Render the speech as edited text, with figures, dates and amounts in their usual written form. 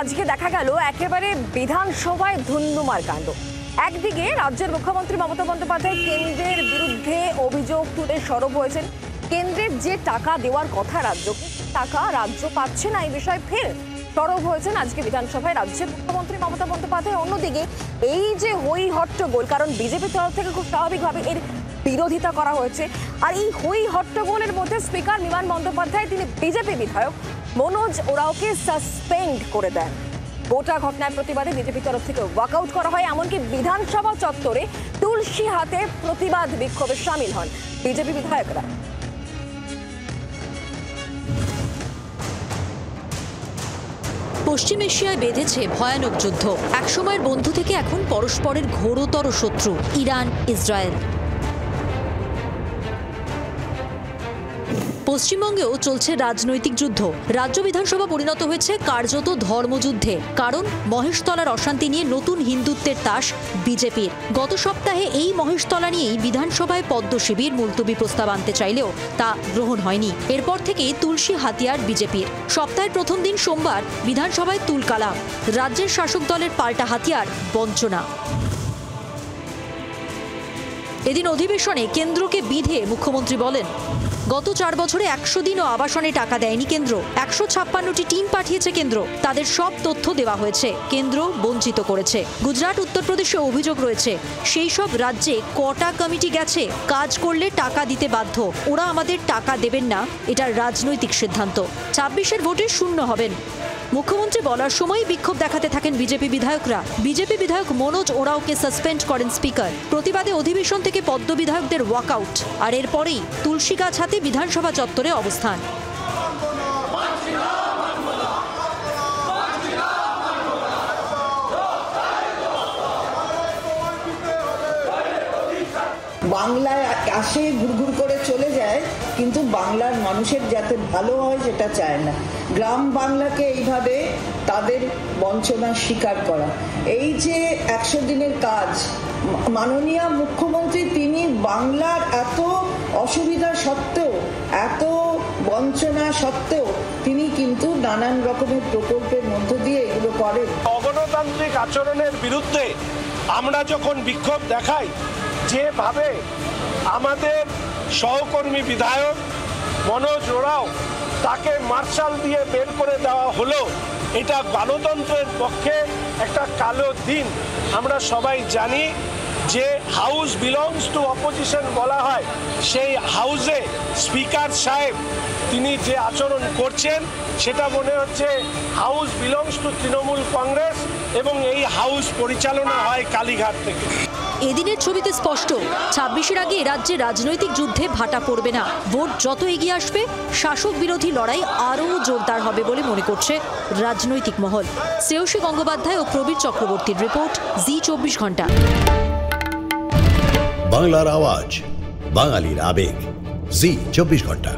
আজকে দেখা গেল একেবারে বিধানসভায় ধুন্ধুমার কাণ্ড। একদিকে রাজ্যের মুখ্যমন্ত্রী মমতা বন্দ্যোপাধ্যায় কেন্দ্রের বিরুদ্ধে অভিযোগ তুলে সরব হয়েছেন। কেন্দ্রের যে টাকা দেওয়ার কথা রাজ্যকে, টাকা রাজ্য পাচ্ছে না, এই বিষয়ে ফের সরব হয়েছেন আজকে বিধানসভায় রাজ্যের মুখ্যমন্ত্রী মমতা বন্দ্যোপাধ্যায়। অন্যদিকে এই যে হই হট্টগোল, কারণ বিজেপির তরফ থেকে খুব স্বাভাবিকভাবে এর বিরোধিতা করা হয়েছে, আর এই হই হট্টগোলের মধ্যে স্পিকার বিমান বন্দ্যোপাধ্যায় তিনি বিজেপি বিধায়ক মনোজ ওরাওকে সাসপেন্ড করে দেন। গোটা ঘটনার প্রতিবাদে বিজেপির তরফ থেকে ওয়াকআউট করা হয়, এমনকি বিধানসভা চত্বরে তুলসী হাতে প্রতিবাদ বিক্ষোভে সামিল হন বিজেপি বিধায়করা। পশ্চিম এশিয়ায় বেঁধেছে ভয়ানক যুদ্ধ। একসময়ের বন্ধু থেকে এখন পরস্পরের ঘোরতর শত্রু ইরান, ইসরায়েল। পশ্চিমবঙ্গেও চলছে রাজনৈতিক যুদ্ধ। রাজ্য বিধানসভা পরিণত হয়েছে কার্যত ধর্মযুদ্ধে, কারণ মহেশতলার অশান্তি নিয়ে নতুন হিন্দুত্বের তাস বিজেপির। গত সপ্তাহে এই মহেশতলা নিয়েই বিধানসভায় পদ্ম শিবির মুলতবি প্রস্তাব আনতে চাইলেও তা গ্রহণ হয়নি। এরপর থেকেই তুলসী হাতিয়ার বিজেপির। সপ্তাহের প্রথম দিন সোমবার বিধানসভায় তুলকালাম। রাজ্যের শাসক দলের পাল্টা হাতিয়ার বঞ্চনা। এদিন অধিবেশনে কেন্দ্রকে বিধে মুখ্যমন্ত্রী বলেন, গত 4 বছরে 100 দিনও আবাসনে টাকা দেয়নি কেন্দ্র। 156টি টিম পাঠিয়েছে কেন্দ্র, তাদের সব তথ্য দেওয়া হয়েছে, কেন্দ্র বঞ্চিত করেছে। গুজরাট, উত্তরপ্রদেশে অভিযোগ রয়েছে, সেই সব রাজ্যে কটা কমিটি গেছে, কাজ করলে টাকা দিতে বাধ্য, ওরা আমাদের টাকা দেবেন না, এটা রাজনৈতিক সিদ্ধান্ত। 26-এর ভোটে শূন্য হবেন। মুখ্যমন্ত্রী বলার সময় বিক্ষোভ দেখাতে থাকেন বিজেপি বিধায়করা। বিজেপি বিধায়ক মনোজ ওরাওকে সাসপেন্ড করেন স্পিকার। প্রতিবাদে অধিবেশন থেকে পদ্ম বিধায়কদের ওয়াকআউট, আর এরপরেই তুলসী গাছ হাতে বিধানসভা চত্বরে অবস্থান। বাংলায় আসে, ঘুরঘুর করে চলে যায়, কিন্তু বাংলার মানুষের যাতে ভালো হয় সেটা চায় না। গ্রাম বাংলাকে এইভাবে তাদের বঞ্চনার শিকার করা, এই যে 100 দিনের কাজ, মাননীয় মুখ্যমন্ত্রী তিনি বাংলার এত অসুবিধা সত্ত্বেও, এত বঞ্চনা সত্ত্বেও তিনি কিন্তু নানান রকমের প্রকল্পের মধ্য দিয়ে এগুলো করেন। অগণতান্ত্রিক আচরণের বিরুদ্ধে আমরা যখন বিক্ষোভ দেখাই, যেভাবে আমাদের সহকর্মী বিধায়ক মনোজ ওরাও তাকে মার্শাল দিয়ে বের করে দেওয়া হলো, এটা গণতন্ত্রের পক্ষে একটা কালো দিন। আমরা সবাই জানি যে হাউস বিলংস টু অপোজিশন বলা হয়, সেই হাউসে স্পিকার সাহেব তিনি যে আচরণ করছেন সেটা মনে হচ্ছে house belongs to Trinamool Congress, এবং এই হাউস পরিচালনা হয় কালীঘাট থেকে। এদিনের ছবিতে স্পষ্ট, 26-এর আগে রাজ্যে রাজনৈতিক যুদ্ধে ভাটা পড়বে না। ভোট যত এগিয়ে আসবে, শাসক বিরোধী লড়াই আরও জোরদার হবে বলে মনে করছে রাজনৈতিক মহল। শ্রেয়সী গঙ্গোপাধ্যায় ও প্রবীর চক্রবর্তীর রিপোর্ট, জি 24 ঘন্টা। বাংলার আওয়াজ, বাঙালির আবেগ, জি 24 ঘন্টা।